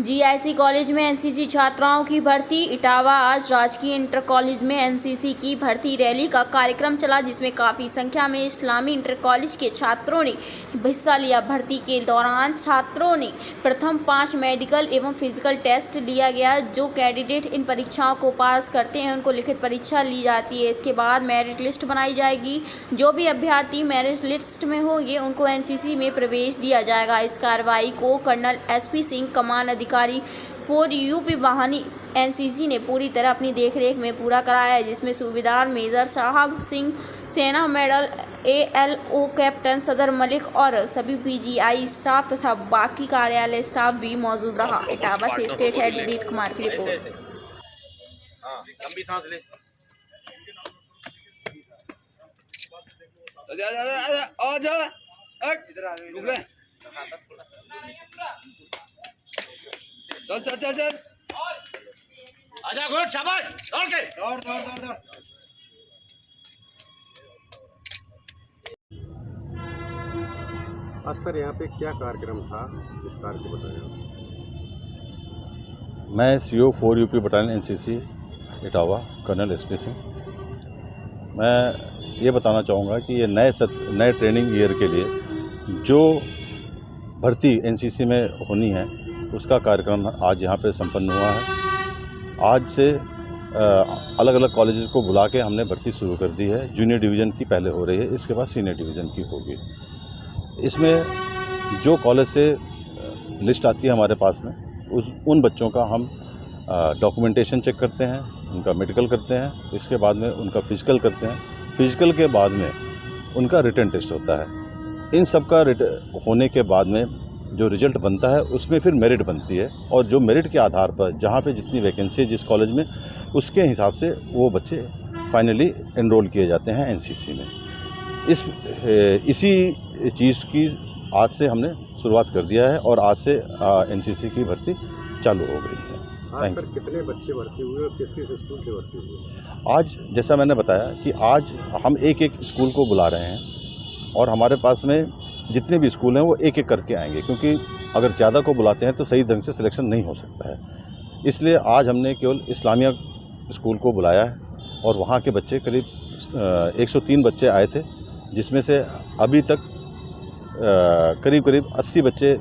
GIC college में NCC छात्राओं की भर्ती। इटावा। आज राजकीय इंटर कॉलेज में एनसीसी की भर्ती रैली का कार्यक्रम चला, जिसमें काफ़ी संख्या में इस्लामी इंटर कॉलेज के छात्रों ने हिस्सा लिया। भर्ती के दौरान छात्रों ने प्रथम 5 मेडिकल एवं फिजिकल टेस्ट लिया गया। जो कैंडिडेट इन परीक्षाओं को पास करते हैं उनको लिखित परीक्षा ली जाती है। इसके बाद मेरिट लिस्ट बनाई जाएगी। जो भी अभ्यर्थी मेरिट लिस्ट में होंगे उनको एनसीसी में प्रवेश दिया जाएगा। इस कार्रवाई को कर्नल एसपी सिंह, कमान अधिकारी 4 यूपी वाहिनी एनसीसी ने पूरी तरह अपनी देखरेख में पूरा कराया है, जिसमें सूबेदार मेजर साहब सिंह, सेना मेडल ALO कैप्टन सदर मलिक और सभी पीजीआई स्टाफ तथा बाकी कार्यालय स्टाफ भी मौजूद रहा। इटावा से स्टेट हेड विनीत कुमार की रिपोर्ट। लंबी सांस ले। चल चल चल चल, आजा गुड, शाबाश, दौड़ के दौड़ दौड़ दौड़ दौड़। आज सर यहाँ पे क्या कार्यक्रम था, विस्तार से बताएं। मैं CO 4 UP battalion NCC Etawah colonel S P Singh. मैं ये बताना चाहूँगा कि ये नए ट्रेनिंग ईयर के लिए जो भर्ती एनसीसी में होनी है उसका कार्यक्रम आज यहाँ पे संपन्न हुआ है। आज से अलग अलग कॉलेजेस को बुला के हमने भर्ती शुरू कर दी है। जूनियर डिवीज़न की पहले हो रही है, इसके बाद सीनियर डिवीज़न की होगी। इसमें जो कॉलेज से लिस्ट आती है हमारे पास में, उन बच्चों का हम डॉक्यूमेंटेशन चेक करते हैं, उनका मेडिकल करते हैं, इसके बाद में उनका फिजिकल करते हैं। फिजिकल के बाद में उनका रिटन टेस्ट होता है। इन सब का होने के बाद में जो रिजल्ट बनता है उसमें फिर मेरिट बनती है, और जो मेरिट के आधार पर जहाँ पे जितनी वैकेंसी है जिस कॉलेज में, उसके हिसाब से वो बच्चे फाइनली एनरोल किए जाते हैं एनसीसी में। इसी चीज़ की आज से हमने शुरुआत कर दिया है और आज से एनसीसी की भर्ती चालू हो गई है। आज सर कितने बच्चे भर्ती हुए और किस किस स्कूल से भर्ती हुए? आज जैसा मैंने बताया कि आज हम एक एक स्कूल को बुला रहे हैं, और हमारे पास में जितने भी स्कूल हैं वो एक एक करके आएंगे, क्योंकि अगर ज़्यादा को बुलाते हैं तो सही ढंग से सिलेक्शन नहीं हो सकता है। इसलिए आज हमने केवल इस्लामिया स्कूल को बुलाया है, और वहाँ के बच्चे करीब 103 बच्चे आए थे, जिसमें से अभी तक करीब करीब 80 बच्चे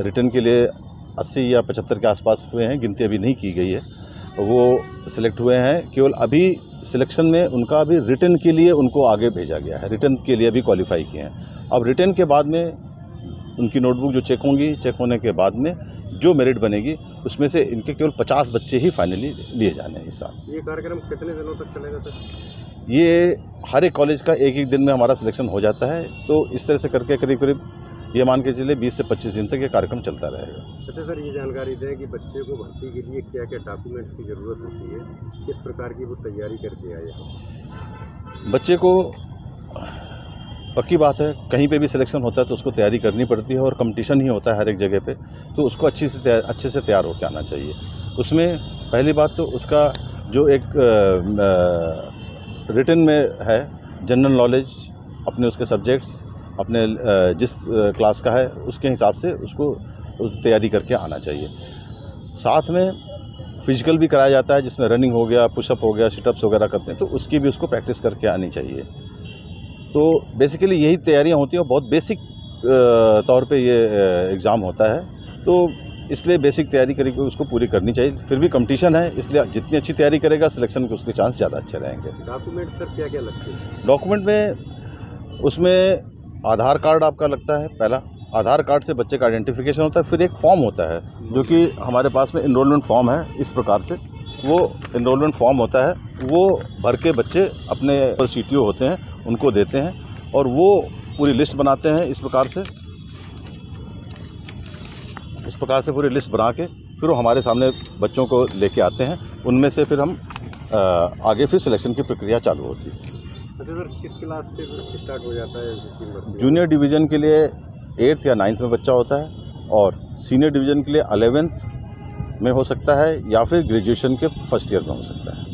रिटर्न के लिए 80 या 75 के आसपास हुए हैं, गिनती अभी नहीं की गई है। वो सिलेक्ट हुए हैं। केवल अभी सिलेक्शन में उनका अभी रिटर्न के लिए उनको आगे भेजा गया है, रिटर्न के लिए अभी क्वालिफाई किए हैं। अब रिटर्न के बाद में उनकी नोटबुक जो चेक होंगी, चेक होने के बाद में जो मेरिट बनेगी उसमें से इनके केवल 50 बच्चे ही फाइनली लिए जाने हैं इस साल। ये कार्यक्रम कितने दिनों तक चलेगा सर? ये हर एक कॉलेज का एक दिन में हमारा सिलेक्शन हो जाता है, तो इस तरह से करके करीब करीब ये मान के चलिए 20 से 25 दिन तक ये कार्यक्रम चलता रहेगा। अच्छा सर, ये जानकारी दें कि बच्चे को भर्ती के लिए क्या क्या डॉक्यूमेंट्स की ज़रूरत होती है, किस प्रकार की वो तैयारी करके आए हैं? बच्चे को पक्की बात है, कहीं पे भी सिलेक्शन होता है तो उसको तैयारी करनी पड़ती है, और कंपटीशन ही होता है हर एक जगह पे, तो उसको अच्छे से तैयार होकर आना चाहिए। उसमें पहली बात तो उसका जो एक रिटन में है जनरल नॉलेज, अपने उसके सब्जेक्ट्स, अपने जिस क्लास का है उसके हिसाब से उसको तैयारी करके आना चाहिए। साथ में फिजिकल भी कराया जाता है, जिसमें रनिंग हो गया, पुशअप हो गया, सिटअप्स वगैरह करते हैं, तो उसकी भी उसको प्रैक्टिस करके आनी चाहिए। तो बेसिकली यही तैयारियां होती हैं, बहुत बेसिक तौर पे ये एग्ज़ाम होता है, तो इसलिए बेसिक तैयारी करके उसको पूरी करनी चाहिए। फिर भी कंपटीशन है, इसलिए जितनी अच्छी तैयारी करेगा सिलेक्शन के उसके चांस ज़्यादा अच्छे रहेंगे। डॉक्यूमेंट सर क्या क्या लगते हैं? डॉक्यूमेंट में उसमें आधार कार्ड आपका लगता है, पहला आधार कार्ड से बच्चे का आइडेंटिफिकेशन होता है। फिर एक फॉर्म होता है जो कि हमारे पास में इनरोलमेंट फॉर्म है, इस प्रकार से वो इनरोलमेंट फॉर्म होता है, वो भर के बच्चे अपने CTO होते हैं उनको देते हैं, और वो पूरी लिस्ट बनाते हैं। इस प्रकार से पूरी लिस्ट बना के फिर वो हमारे सामने बच्चों को लेके आते हैं। उनमें से फिर हम आगे फिर सिलेक्शन की प्रक्रिया चालू होती है। अच्छा सर, किस क्लास से स्टार्ट हो जाता है? जूनियर डिवीज़न के लिए 8th या 9th में बच्चा होता है, और सीनियर डिवीज़न के लिए 11th में हो सकता है, या फिर ग्रेजुएशन के फर्स्ट ईयर में हो सकता है।